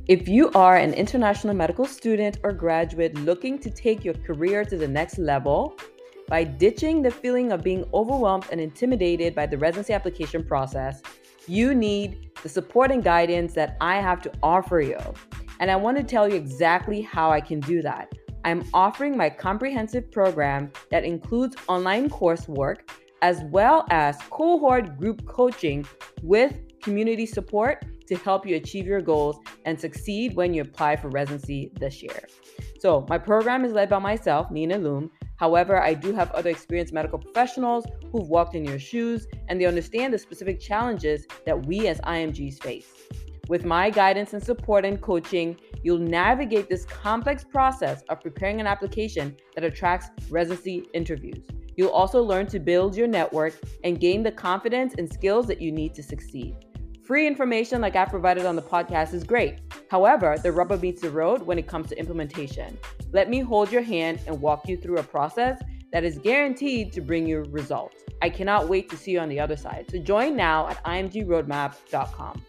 If you are an international medical student or graduate looking to take your career to the next level by ditching the feeling of being overwhelmed and intimidated by the residency application process, you need the support and guidance that I have to offer you. And I want to tell you exactly how I can do that. I'm offering my comprehensive program that includes online coursework as well as cohort group coaching with community support to help you achieve your goals and succeed when you apply for residency this year. So my program is led by myself, Nina Loom. However, I do have other experienced medical professionals who've walked in your shoes and they understand the specific challenges that we as IMGs face. With my guidance and support and coaching, you'll navigate this complex process of preparing an application that attracts residency interviews. You'll also learn to build your network and gain the confidence and skills that you need to succeed. Free information like I provided on the podcast is great. However, the rubber meets the road when it comes to implementation. Let me hold your hand and walk you through a process that is guaranteed to bring you results. I cannot wait to see you on the other side. So join now at imgroadmap.com.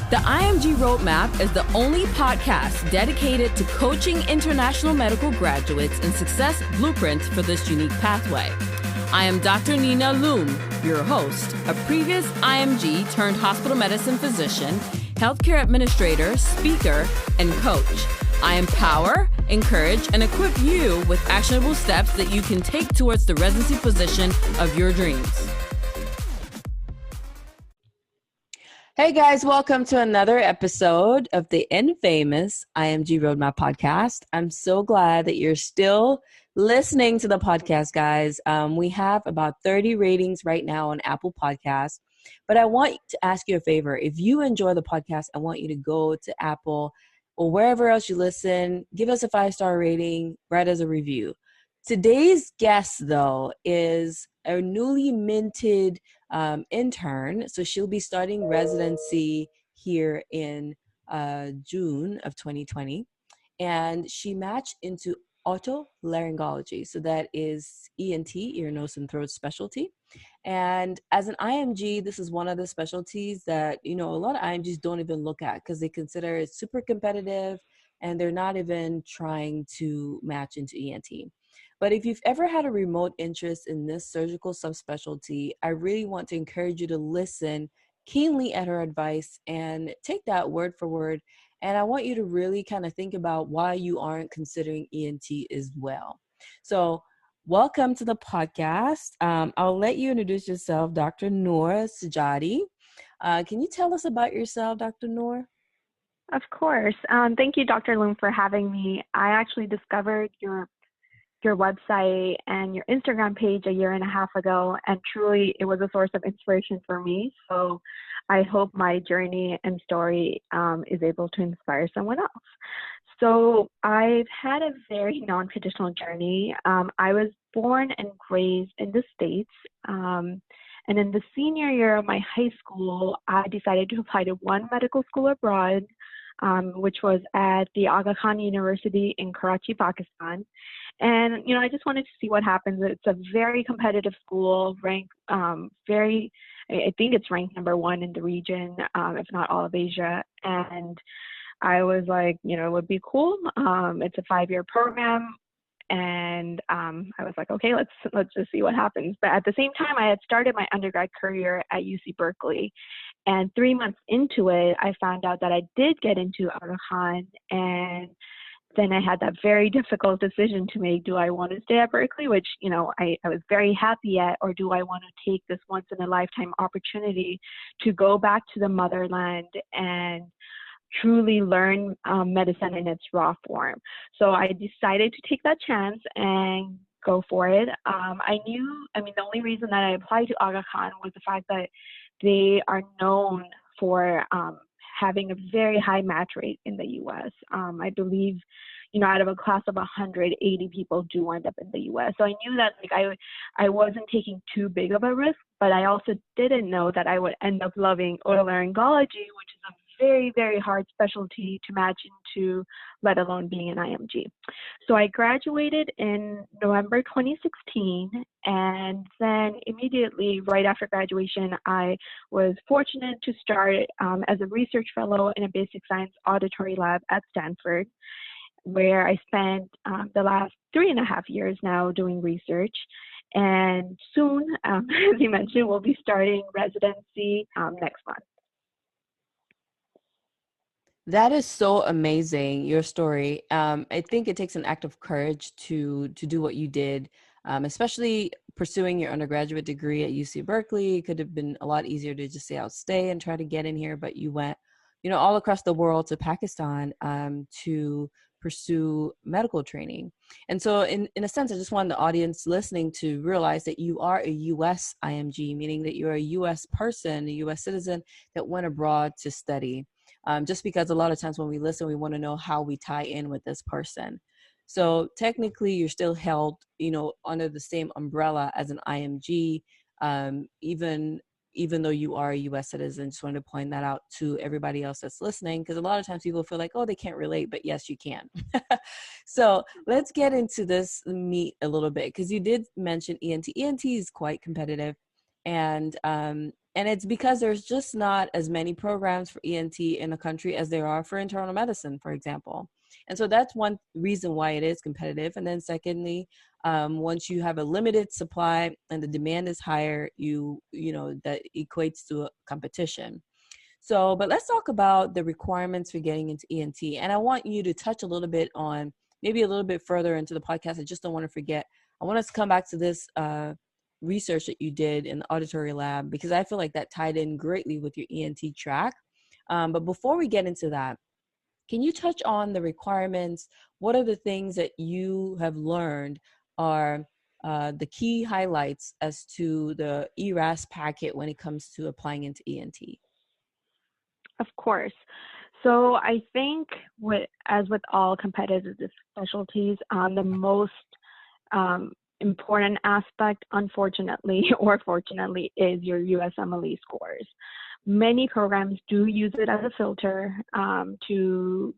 The IMG Roadmap is the only podcast dedicated to coaching international medical graduates in success blueprints for this unique pathway. I am Dr. Nina Loom, your host, a previous IMG turned hospital medicine physician, healthcare administrator, speaker, and coach. I empower, encourage, and equip you with actionable steps that you can take towards the residency position of your dreams. Hey guys, welcome to another episode of the infamous IMG Roadmap podcast. I'm so glad that you're still listening to the podcast, guys. We have about 30 ratings right now on Apple Podcasts, but I want to ask you a favor. If you enjoy the podcast, I want you to go to Apple or wherever else you listen, give us a 5-star rating, write us a review. Today's guest, though, is a newly minted intern. So she'll be starting residency here in June of 2020. And she matched into Otolaryngology. So that is ENT, ear, nose, and throat specialty. And as an IMG, this is one of the specialties that, a lot of IMGs don't even look at because they consider it super competitive and they're not even trying to match into ENT. But if you've ever had a remote interest in this surgical subspecialty, I really want to encourage you to listen keenly at her advice and take that word for word. And I want you to really kind of think about why you aren't considering ENT as well. So welcome to the podcast. I'll let you introduce yourself, Dr. Noor Sajjadi. Can you tell us about yourself, Dr. Noor? Of course. Thank you, Dr. Loom, for having me. I actually discovered your website and your Instagram page a year and a half ago, and truly it was a source of inspiration for me. So I hope my journey and story is able to inspire someone else. So I've had a very non-traditional journey. I was born and raised in the States. And in the senior year of my high school, I decided to apply to one medical school abroad, which was at the Aga Khan University in Karachi, Pakistan. And, I just wanted to see what happens. It's a very competitive school, ranked I think it's ranked number 1 in the region, if not all of Asia. And I was like, it would be cool. It's a 5-year program. And I was like, okay, let's just see what happens. But at the same time, I had started my undergrad career at UC Berkeley. And 3 months into it, I found out that I did get into Aga Khan. And then I had that very difficult decision to make. Do I want to stay at Berkeley, which, I was very happy at, or do I want to take this once in a lifetime opportunity to go back to the motherland and truly learn medicine in its raw form? So I decided to take that chance and go for it. The only reason that I applied to Aga Khan was the fact that they are known for having a very high match rate in the U.S. I believe, out of a class of 180 people do end up in the U.S. So I knew that I wasn't taking too big of a risk, but I also didn't know that I would end up loving otolaryngology, which is a very, very hard specialty to match into, let alone being an IMG. So I graduated in November 2016, and then immediately right after graduation, I was fortunate to start as a research fellow in a basic science auditory lab at Stanford, where I spent the last 3.5 years now doing research. And soon, as you mentioned, we'll be starting residency next month. That is so amazing, your story. I think it takes an act of courage to do what you did, especially pursuing your undergraduate degree at UC Berkeley. It could have been a lot easier to just say, I'll stay and try to get in here, but you went, all across the world to Pakistan to pursue medical training. And so in a sense, I just want the audience listening to realize that you are a US-IMG, meaning that you're a US person, a US citizen that went abroad to study. Just because a lot of times when we listen, we want to know how we tie in with this person. So technically, you're still held, under the same umbrella as an IMG, even though you are a U.S. citizen. Just wanted to point that out to everybody else that's listening, because a lot of times people feel like, oh, they can't relate, but yes, you can. So let's get into this meat a little bit, because you did mention ENT. ENT is quite competitive, and it's because there's just not as many programs for ENT in the country as there are for internal medicine, for example. And so that's one reason why it is competitive. And then secondly, once you have a limited supply and the demand is higher, that equates to a competition. So, but let's talk about the requirements for getting into ENT. And I want you to touch a little bit on, maybe a little bit further into the podcast. I just don't want to forget. I want us to come back to this research that you did in the auditory lab, because I feel like that tied in greatly with your ENT track. But before we get into that, can you touch on the requirements? What are the things that you have learned are the key highlights as to the ERAS packet when it comes to applying into ENT? Of course. So I think as with all competitive specialties, the most important aspect, unfortunately or fortunately, is your USMLE scores. Many programs do use it as a filter to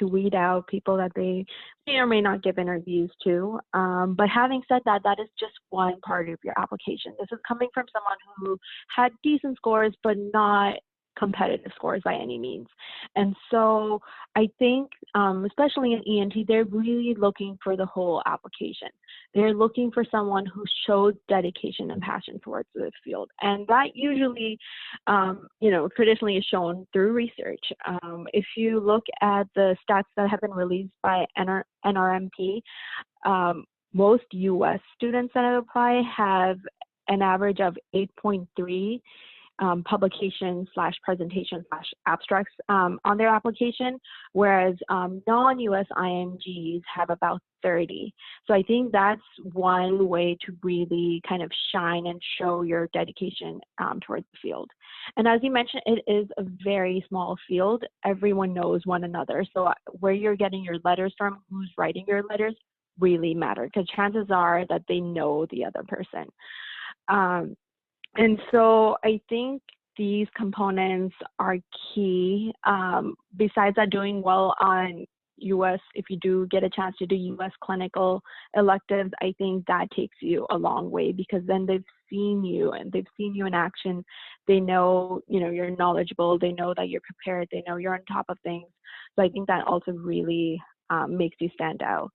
weed out people that they may or may not give interviews to. But having said that, that is just one part of your application. This is coming from someone who had decent scores, but not competitive scores by any means. And so I think, especially in ENT, they're really looking for the whole application. They're looking for someone who shows dedication and passion towards the field. And that usually, traditionally is shown through research. If you look at the stats that have been released by NRMP, most US students that apply have an average of 8.3 publication/presentation/abstracts on their application, whereas non-US IMGs have about 30. So I think that's one way to really kind of shine and show your dedication towards the field. And as you mentioned, it is a very small field. Everyone knows one another. So where you're getting your letters from, who's writing your letters, really matter, because chances are that they know the other person. And so I think these components are key. Besides that, doing well on US, if you do get a chance to do US clinical electives, I think that takes you a long way, because then they've seen you and they've seen you in action. They know, you're knowledgeable. They know that you're prepared. They know you're on top of things. So I think that also really makes you stand out.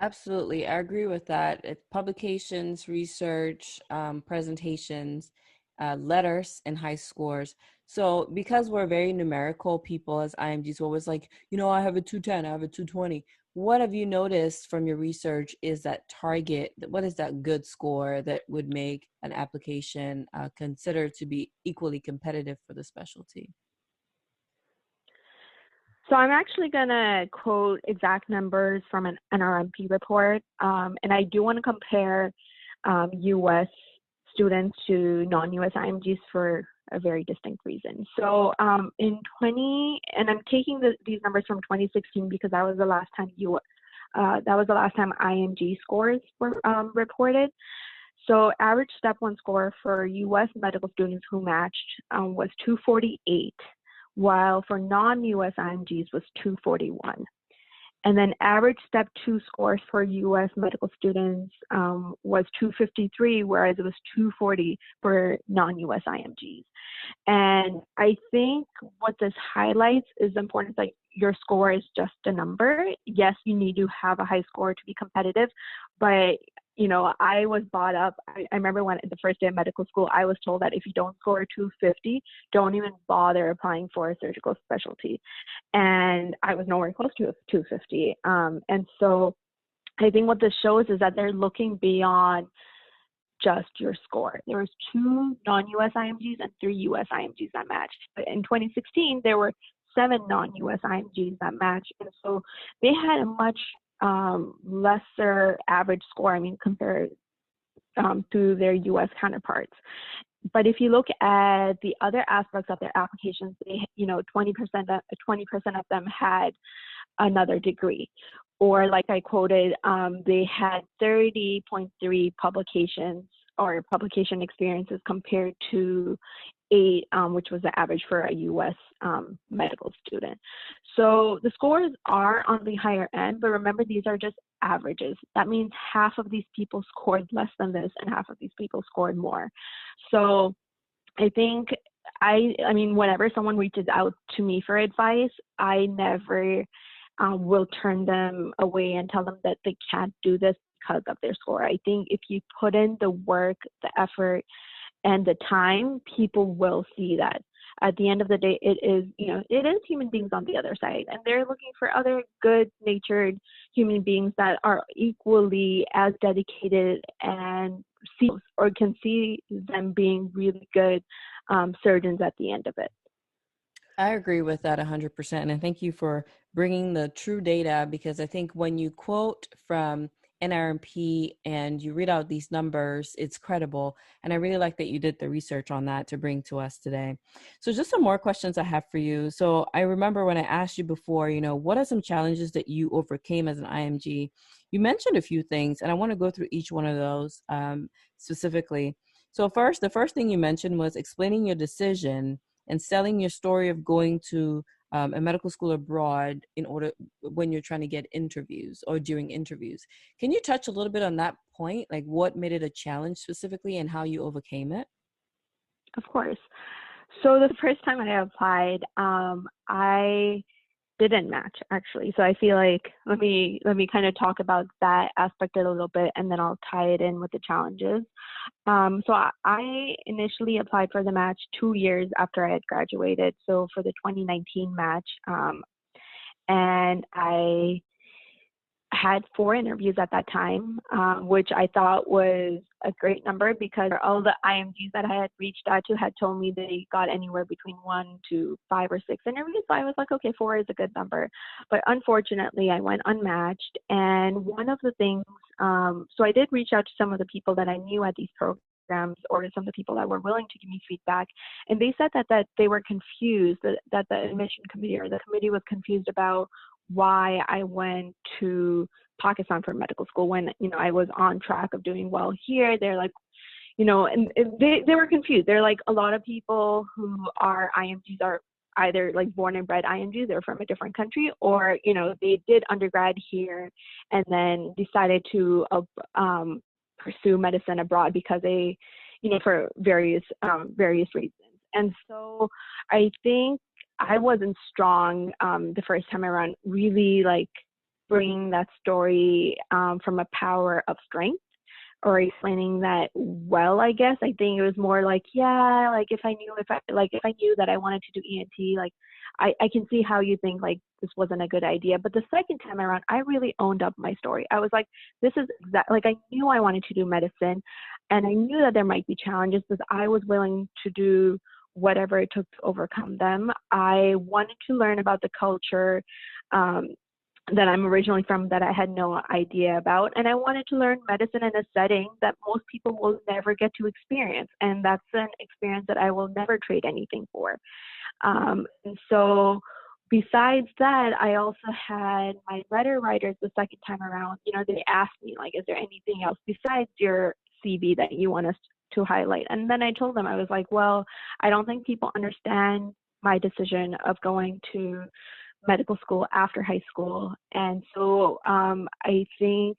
Absolutely. I agree with that. It's publications, research, presentations, letters, and high scores. So because we're very numerical people as IMGs, we're always like, I have a 210, I have a 220. What have you noticed from your research is that target? What is that good score that would make an application considered to be equally competitive for the specialty? So I'm actually going to quote exact numbers from an NRMP report, and I do want to compare U.S. students to non-U.S. IMGs for a very distinct reason. So and I'm taking these numbers from 2016 because that was the last time IMG scores were reported. So average step one score for U.S. medical students who matched was 248. while for non-US IMGs was 241. And then average step 2 scores for US medical students was 253, whereas it was 240 for non-US IMGs. And I think what this highlights is the importance that your score is just a number. Yes, you need to have a high score to be competitive, but you know, I was brought up, I remember when the first day of medical school, I was told that if you don't score 250, don't even bother applying for a surgical specialty. And I was nowhere close to 250. And so I think what this shows is that they're looking beyond just your score. There was 2 non-US IMGs and 3 US IMGs that matched. But in 2016, there were 7 non-US IMGs that matched. And so they had a much lesser average score, I mean, compared to their US counterparts. But if you look at the other aspects of their applications, they, you know, 20% of them had another degree. Or like I quoted, they had 30.3 publications or publication experiences compared to 8, which was the average for a US medical student. So the scores are on the higher end, but remember, these are just averages. That means half of these people scored less than this and half of these people scored more. So I think I mean, whenever someone reaches out to me for advice, I never will turn them away and tell them that they can't do this because of their score. I think if you put in the work, the effort, and the time, people will see that. At the end of the day, it is human beings on the other side, and they're looking for other good-natured human beings that are equally as dedicated and can see them being really good surgeons at the end of it. I agree with that 100%. And thank you for bringing the true data, because I think when you quote from NRMP and you read out these numbers, it's credible. And I really like that you did the research on that to bring to us today. So just some more questions I have for you. So I remember when I asked you before, you know, what are some challenges that you overcame as an IMG? You mentioned a few things, and I want to go through each one of those specifically. So the first thing you mentioned was explaining your decision and selling your story of going to a medical school abroad in order when you're trying to get interviews or during interviews. Can you touch a little bit on that point? Like what made it a challenge specifically and how you overcame it? Of course. So the first time I applied, I didn't match actually. So I feel like let me kind of talk about that aspect a little bit, and then I'll tie it in with the challenges. So I initially applied for the match 2 years after I had graduated. So for the 2019 match, and I had 4 interviews at that time, which I thought was a great number because all the IMGs that I had reached out to had told me they got anywhere between 1 to 5 or 6 interviews. So I was like, okay, 4 is a good number. But unfortunately, I went unmatched. And one of the things, so I did reach out to some of the people that I knew at these programs, or some of the people that were willing to give me feedback. And they said that they were confused, that the admission committee or the committee was confused about why I went to Pakistan for medical school when, you know, I was on track of doing well here. They're like, you know, and they were confused. They're like, a lot of people who are IMGs are either like born and bred IMGs, they're from a different country, or, you know, they did undergrad here and then decided to pursue medicine abroad because they, you know, for various reasons. And so I think I wasn't strong the first time around, really like bringing that story from a power of strength or explaining that well, I guess. I think it was more like, yeah, like if I knew that I wanted to do ENT, like I can see how you think like this wasn't a good idea. But the second time around, I really owned up my story. I was like, this is like I knew I wanted to do medicine, and I knew that there might be challenges, but I was willing to do whatever it took to overcome them. I wanted to learn about the culture that I'm originally from that I had no idea about. And I wanted to learn medicine in a setting that most people will never get to experience. And that's an experience that I will never trade anything for. And so besides that, I also had my letter writers the second time around, you know, they asked me, like, is there anything else besides your CV that you want us to highlight? And then I told them, I was like, well, I don't think people understand my decision of going to medical school after high school. And so I think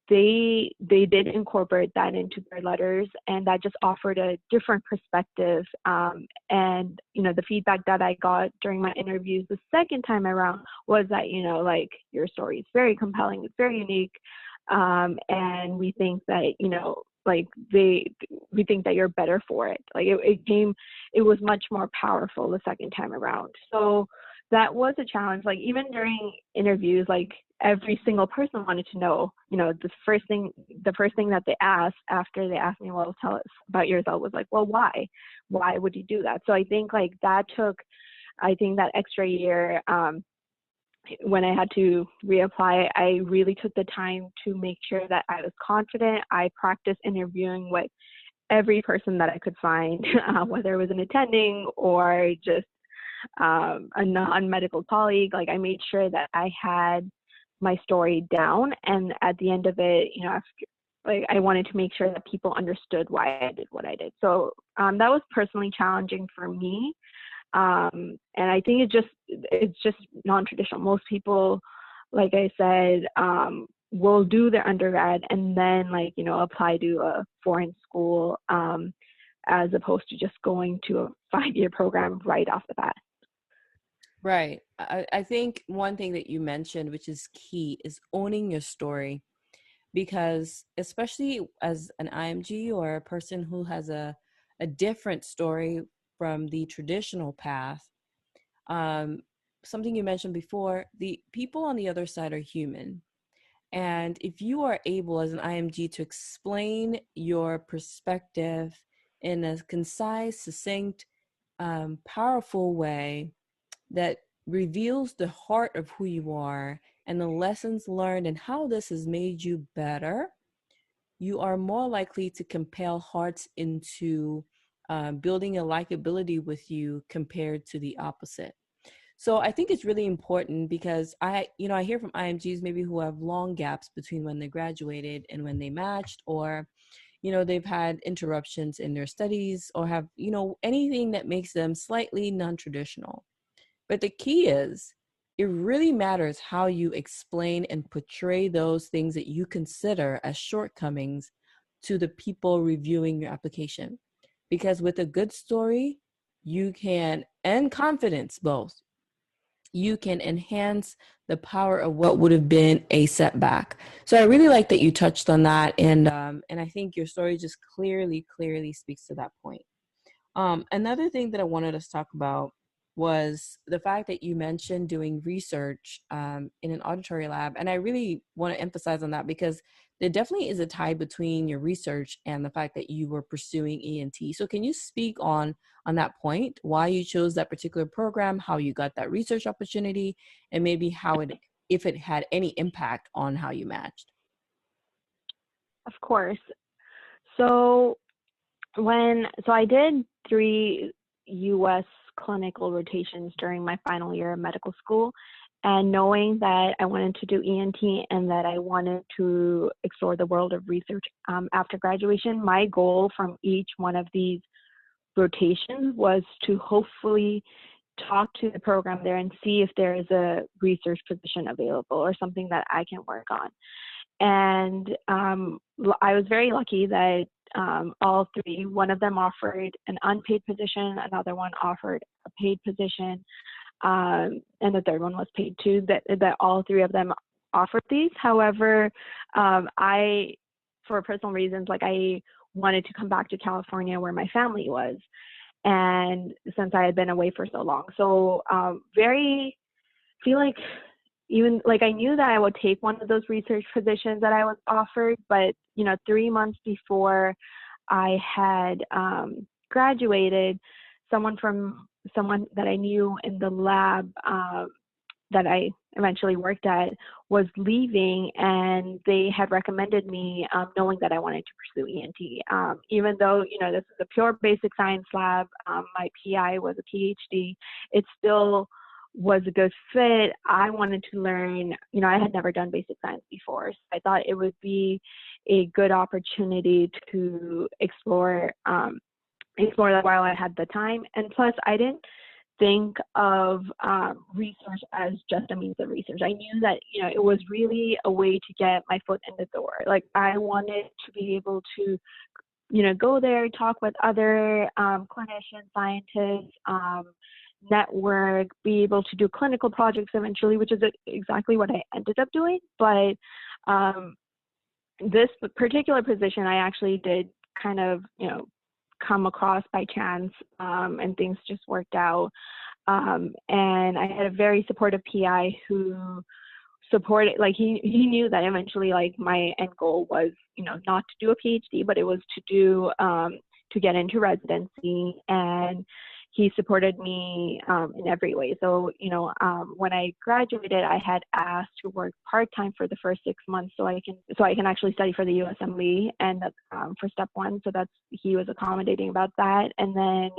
they did incorporate that into their letters, and that just offered a different perspective. And the feedback that I got during my interviews the second time around was that like, your story is very compelling, it's very unique, and we think that like we think that you're better for it. Like it was much more powerful the second time around. So that was a challenge. Like even during interviews, like every single person wanted to know, the first thing that they asked after they asked me, well, tell us about yourself, was like, well, why would you do that? So I think like that extra year, when I had to reapply, I really took the time to make sure that I was confident. I practiced interviewing with every person that I could find, whether it was an attending or just a non-medical colleague. Like I made sure that I had my story down, and at the end of it, I wanted to make sure that people understood why I did what I did. So that was personally challenging for me. And I think it's just non-traditional. Most people, like I said, will do their undergrad and then apply to a foreign school, as opposed to just going to a 5-year program right off the bat. Right. I think one thing that you mentioned, which is key, is owning your story, because especially as an IMG or a person who has a different story from the traditional path, something you mentioned before, the people on the other side are human. And if you are able as an IMG to explain your perspective in a concise, succinct, powerful way that reveals the heart of who you are and the lessons learned and how this has made you better, you are more likely to compel hearts into building a likability with you compared to the opposite. So I think it's really important, because I hear from IMGs maybe who have long gaps between when they graduated and when they matched, or they've had interruptions in their studies, or have anything that makes them slightly non-traditional. But the key is, it really matters how you explain and portray those things that you consider as shortcomings to the people reviewing your application. Because with a good story, you can, and confidence both, you can enhance the power of what would have been a setback. So I really like that you touched on that, and I think your story just clearly speaks to that point. Another thing that I wanted us to talk about was the fact that you mentioned doing research in an auditory lab. And I really want to emphasize on that, because there definitely is a tie between your research and the fact that you were pursuing ENT. So can you speak on that point, why you chose that particular program, how you got that research opportunity, and maybe if it had any impact on how you matched? Of course. So I did 3 U.S. clinical rotations during my final year of medical school, and knowing that I wanted to do ENT and that I wanted to explore the world of research after graduation, my goal from each one of these rotations was to hopefully talk to the program there and see if there is a research position available or something that I can work on. And I was very lucky that all 3, one of them offered an unpaid position, another one offered a paid position, and the third one was paid too, that all 3 of them offered these. However, for personal reasons, like I wanted to come back to California where my family was, and since I had been away for so long. So feel like, even like I knew that I would take one of those research positions that I was offered, but 3 months before I had graduated, someone that I knew in the lab that I eventually worked at was leaving, and they had recommended me, knowing that I wanted to pursue ENT. Even though this is a pure basic science lab, my PI was a PhD, it still was a good fit. I wanted to learn, I had never done basic science before, so I thought it would be a good opportunity to explore that while I had the time. And plus, I didn't think of research as just a means of research. I knew that, you know, it was really a way to get my foot in the door. Like, I wanted to be able to, you know, go there, talk with other clinicians, scientists, network, be able to do clinical projects eventually, which is exactly what I ended up doing. But this particular position, I actually did kind of, you know, come across by chance, and things just worked out. And I had a very supportive PI who supported, like, he knew that eventually, like, my end goal was, you know, not to do a PhD, but it was to do, to get into residency. And he supported me in every way. So, you know, when I graduated, I had asked to work part-time for the first 6 months so I can actually study for the USMLE and for step one. So he was accommodating about that. And then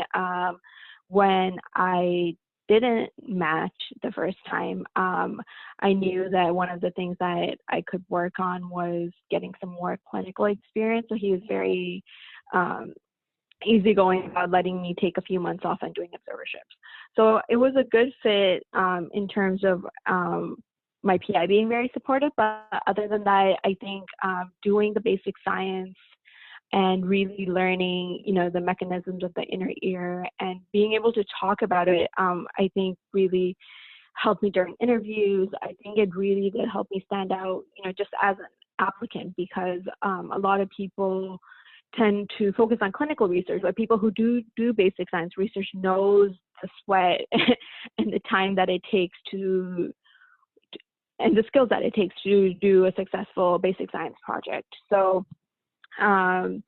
when I didn't match the first time, I knew that one of the things that I could work on was getting some more clinical experience. So he was very easygoing about letting me take a few months off and doing observerships. So it was a good fit in terms of my PI being very supportive. But other than that, I think doing the basic science and really learning, you know, the mechanisms of the inner ear and being able to talk about it, I think really helped me during interviews. I think it really did help me stand out, you know, just as an applicant, because a lot of people tend to focus on clinical research, but people who do basic science research knows the sweat and the time that it takes and the skills that it takes to do a successful basic science project. So and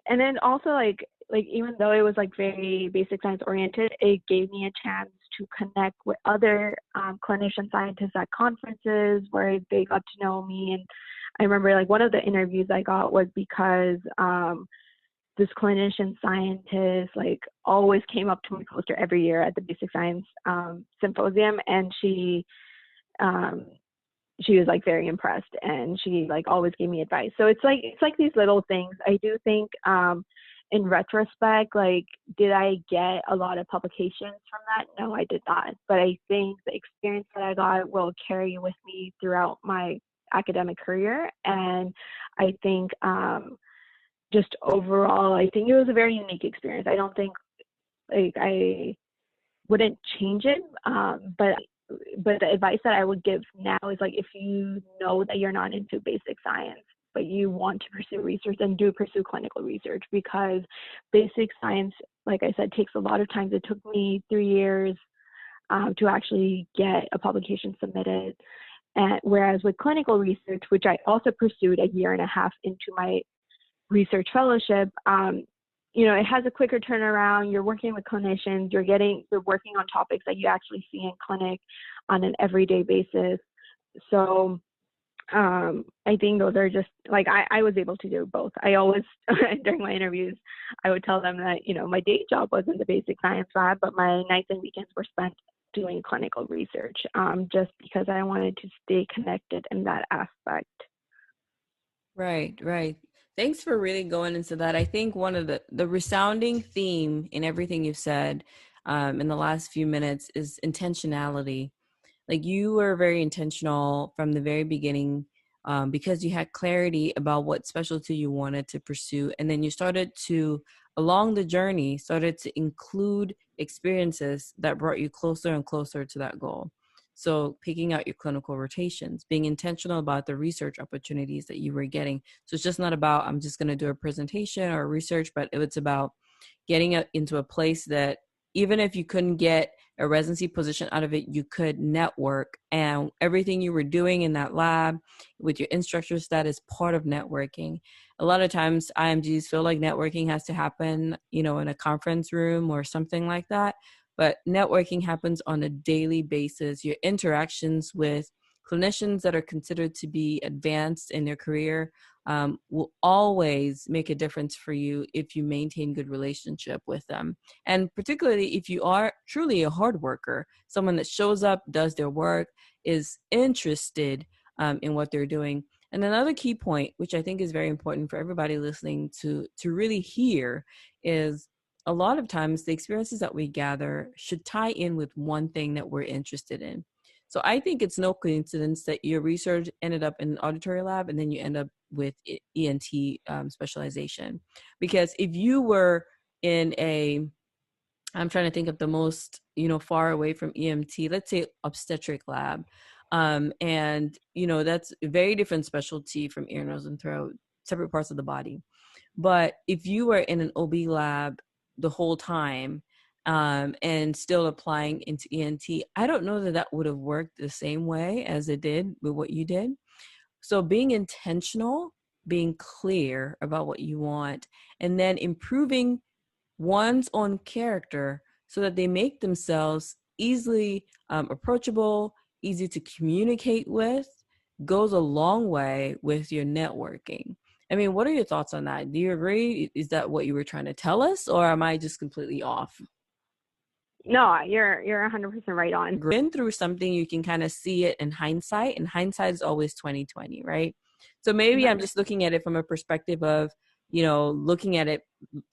then also like even though it was like very basic science oriented, it gave me a chance to connect with other clinician scientists at conferences where they got to know me. And I remember like one of the interviews I got was because this clinician scientist like always came up to my poster every year at the basic science symposium, and she was like very impressed, and she like always gave me advice. So it's like these little things. I do think in retrospect, like, did I get a lot of publications from that? No, I did not. But I think the experience that I got will carry with me throughout my academic career. And I think just overall, I think it was a very unique experience. I don't think like I wouldn't change it, but the advice that I would give now is like, if you know that you're not into basic science, but you want to pursue research, then do pursue clinical research, because basic science, like I said, takes a lot of time. It took me 3 years to actually get a publication submitted. And whereas with clinical research, which I also pursued a year and a half into my research fellowship, you know, it has a quicker turnaround. You're working with clinicians, you're working on topics that you actually see in clinic on an everyday basis. So I think those are just like, I was able to do both. I always, during my interviews, I would tell them that, you know, my day job was in the basic science lab, but my nights and weekends were spent doing clinical research, just because I wanted to stay connected in that aspect. Right. Thanks for really going into that. I think one of the resounding theme in everything you've said in the last few minutes is intentionality. Like, you were very intentional from the very beginning, because you had clarity about what specialty you wanted to pursue. And then you started to, along the journey, started to include experiences that brought you closer and closer to that goal. So picking out your clinical rotations, being intentional about the research opportunities that you were getting. So it's just not about, I'm just going to do a presentation or research, but it's about getting into a place that even if you couldn't get a residency position out of it, you could network, and everything you were doing in that lab with your instructors, that is part of networking. A lot of times IMGs feel like networking has to happen, you know, in a conference room or something like that. But networking happens on a daily basis. Your interactions with clinicians that are considered to be advanced in their career will always make a difference for you if you maintain good relationship with them. And particularly if you are truly a hard worker, someone that shows up, does their work, is interested in what they're doing. And another key point, which I think is very important for everybody listening to really hear, is a lot of times the experiences that we gather should tie in with one thing that we're interested in. So I think it's no coincidence that your research ended up in an auditory lab and then you end up with ENT specialization. Because if you were in I'm trying to think of the most, far away from EMT, let's say obstetric lab. And, that's a very different specialty from ear, nose, and throat, separate parts of the body. But if you were in an OB lab the whole time and still applying into ENT, I don't know that that would have worked the same way as it did with what you did. So being intentional, being clear about what you want, and then improving one's own character so that they make themselves easily approachable, easy to communicate with, goes a long way with your networking. I mean, what are your thoughts on that? Do you agree? Is that what you were trying to tell us, or am I just completely off? No, you're 100% right on. Been through something, you can kind of see it in hindsight, and hindsight is always 2020, right? So maybe I'm just looking at it from a perspective of, looking at it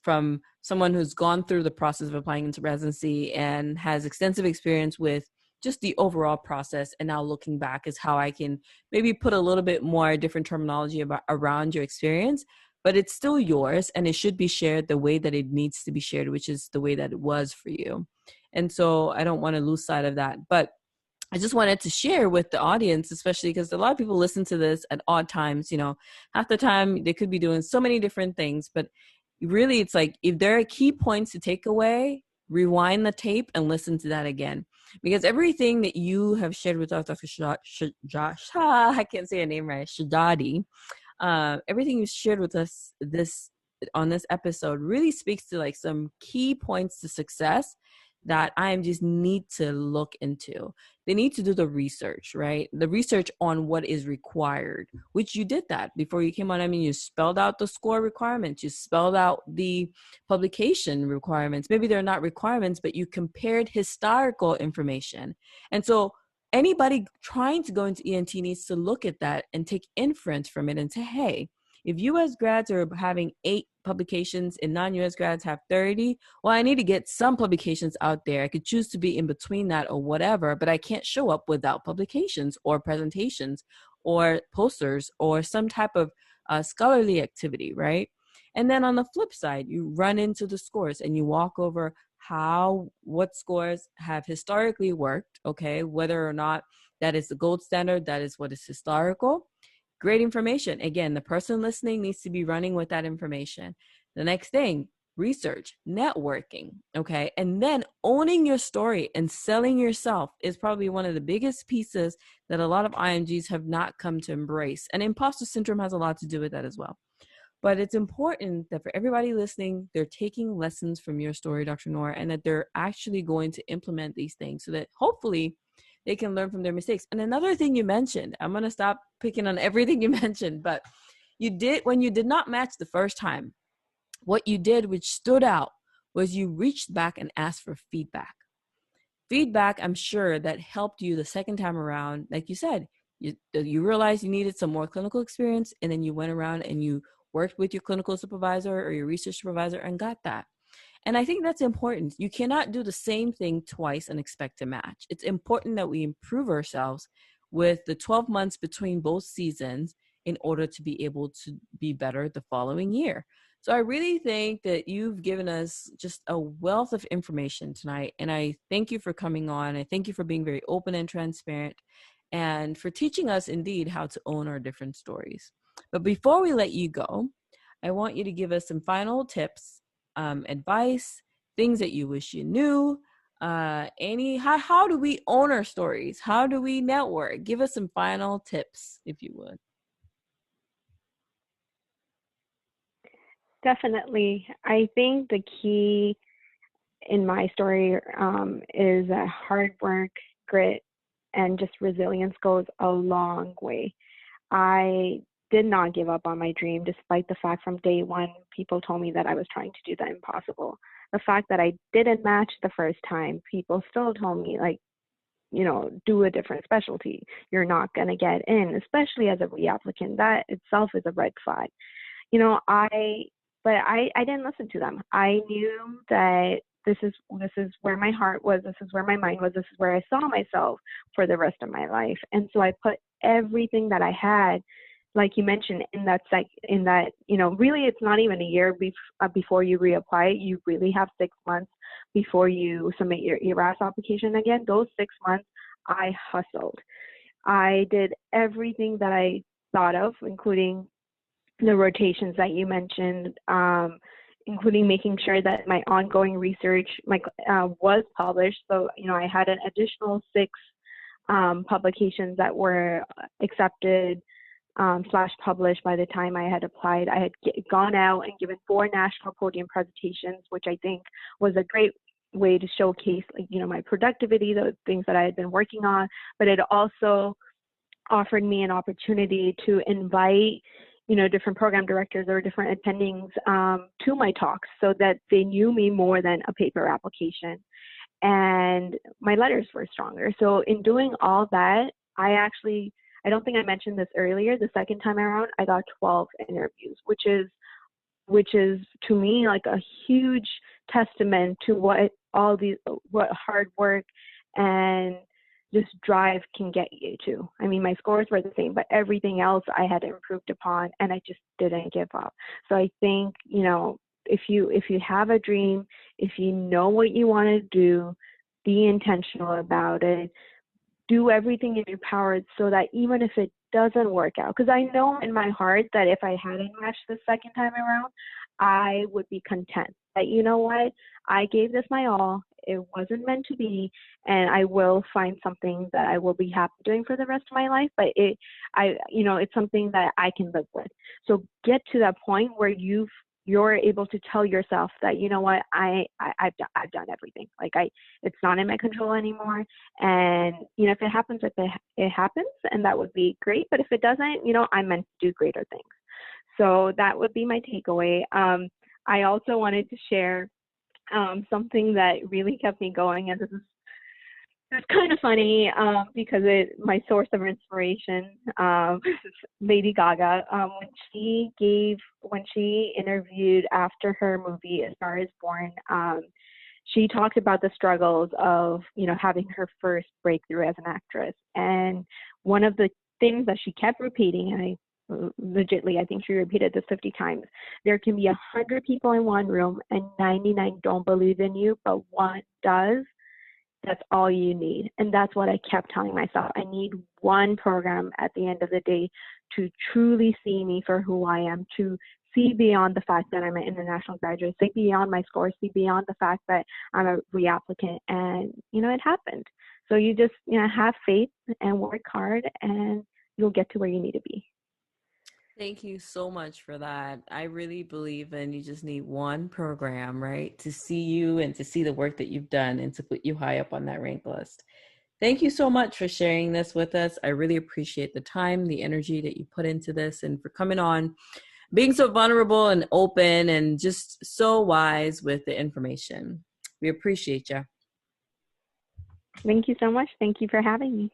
from someone who's gone through the process of applying into residency and has extensive experience with just the overall process, and now looking back is how I can maybe put a little bit more different terminology around your experience, but it's still yours and it should be shared the way that it needs to be shared, which is the way that it was for you. And so I don't want to lose sight of that. But I just wanted to share with the audience, especially because a lot of people listen to this at odd times. Half the time they could be doing so many different things, but really it's like, if there are key points to take away, rewind the tape and listen to that again. Because everything that you have shared with us, Dr. I can't say her name right, Sajjadi, everything you shared with us on this episode really speaks to like some key points to success that IMGs need to look into. They need to do the research, right? The research on what is required, which you did that before you came on. I mean, you spelled out the score requirements, you spelled out the publication requirements. Maybe they're not requirements, but you compared historical information. And so anybody trying to go into ENT needs to look at that and take inference from it and say, hey, if US grads are having 8 publications and non-US grads have 30, well, I need to get some publications out there. I could choose to be in between that or whatever, but I can't show up without publications or presentations or posters or some type of scholarly activity, right? And then on the flip side, you run into the scores and you walk over what scores have historically worked, okay, whether or not that is the gold standard, that is what is historical. Great information. Again, the person listening needs to be running with that information. The next thing, research, networking, okay? And then owning your story and selling yourself is probably one of the biggest pieces that a lot of IMGs have not come to embrace. And imposter syndrome has a lot to do with that as well. But it's important that for everybody listening, they're taking lessons from your story, Dr. Noor, and that they're actually going to implement these things so that hopefully they can learn from their mistakes. And another thing you mentioned, I'm going to stop picking on everything you mentioned, but when you did not match the first time, what you did, which stood out, was you reached back and asked for feedback. Feedback, I'm sure, that helped you the second time around. Like you said, you realized you needed some more clinical experience, and then you went around and you worked with your clinical supervisor or your research supervisor and got that. And I think that's important. You cannot do the same thing twice and expect to match. It's important that we improve ourselves with the 12 months between both seasons in order to be able to be better the following year. So I really think that you've given us just a wealth of information tonight. And I thank you for coming on. I thank you for being very open and transparent and for teaching us indeed how to own our different stories. But before we let you go, I want you to give us some final tips, advice, things that you wish you knew. How do we own our stories? How do we network? Give us some final tips, if you would. Definitely. I think the key in my story is that hard work, grit, and just resilience goes a long way. I did not give up on my dream, despite the fact from day one, people told me that I was trying to do the impossible. The fact that I didn't match the first time, people still told me, like, do a different specialty. You're not going to get in, especially as a reapplicant. That itself is a red flag. I but I didn't listen to them. I knew that this is where my heart was, this is where my mind was, this is where I saw myself for the rest of my life. And so I put everything that I had, like you mentioned, in that, really it's not even a year before you reapply. You really have 6 months before you submit your ERAS application again. Those 6 months, I hustled. I did everything that I thought of, including the rotations that you mentioned, including making sure that my ongoing research was published. So, I had an additional 6 publications that were accepted / published by the time I had applied. I had gone out and given 4 national podium presentations, which I think was a great way to showcase, my productivity, the things that I had been working on, but it also offered me an opportunity to invite, different program directors or different attendings to my talks so that they knew me more than a paper application. And my letters were stronger. So in doing all that, I don't think I mentioned this earlier, the second time around, I got 12 interviews, which is to me like a huge testament to what hard work and just drive can get you to. I mean, my scores were the same, but everything else I had improved upon, and I just didn't give up. So I think, if you have a dream, if you know what you want to do, be intentional about it. Do everything in your power so that even if it doesn't work out, because I know in my heart that if I hadn't matched the second time around, I would be content that, what, I gave this my all. It wasn't meant to be, and I will find something that I will be happy doing for the rest of my life. But it's something that I can live with. So get to that point where you're able to tell yourself that, what, I've done everything. Like it's not in my control anymore. And, if it happens, it happens, and that would be great. But if it doesn't, I'm meant to do greater things. So that would be my takeaway. I also wanted to share something that really kept me going. And it's kind of funny because my source of inspiration, Lady Gaga, when she interviewed after her movie A Star Is Born, she talked about the struggles of having her first breakthrough as an actress. And one of the things that she kept repeating, and I think she repeated this 50 times, there can be 100 people in one room and 99 don't believe in you, but one does. That's all you need. And that's what I kept telling myself. I need one program at the end of the day to truly see me for who I am, to see beyond the fact that I'm an international graduate, see beyond my scores, see beyond the fact that I'm a reapplicant. And, it happened. So you just, have faith and work hard, and you'll get to where you need to be. Thank you so much for that. I really believe you just need one program, right, to see you and to see the work that you've done and to put you high up on that rank list. Thank you so much for sharing this with us. I really appreciate the time, the energy that you put into this, and for coming on, being so vulnerable and open and just so wise with the information. We appreciate you. Thank you so much. Thank you for having me.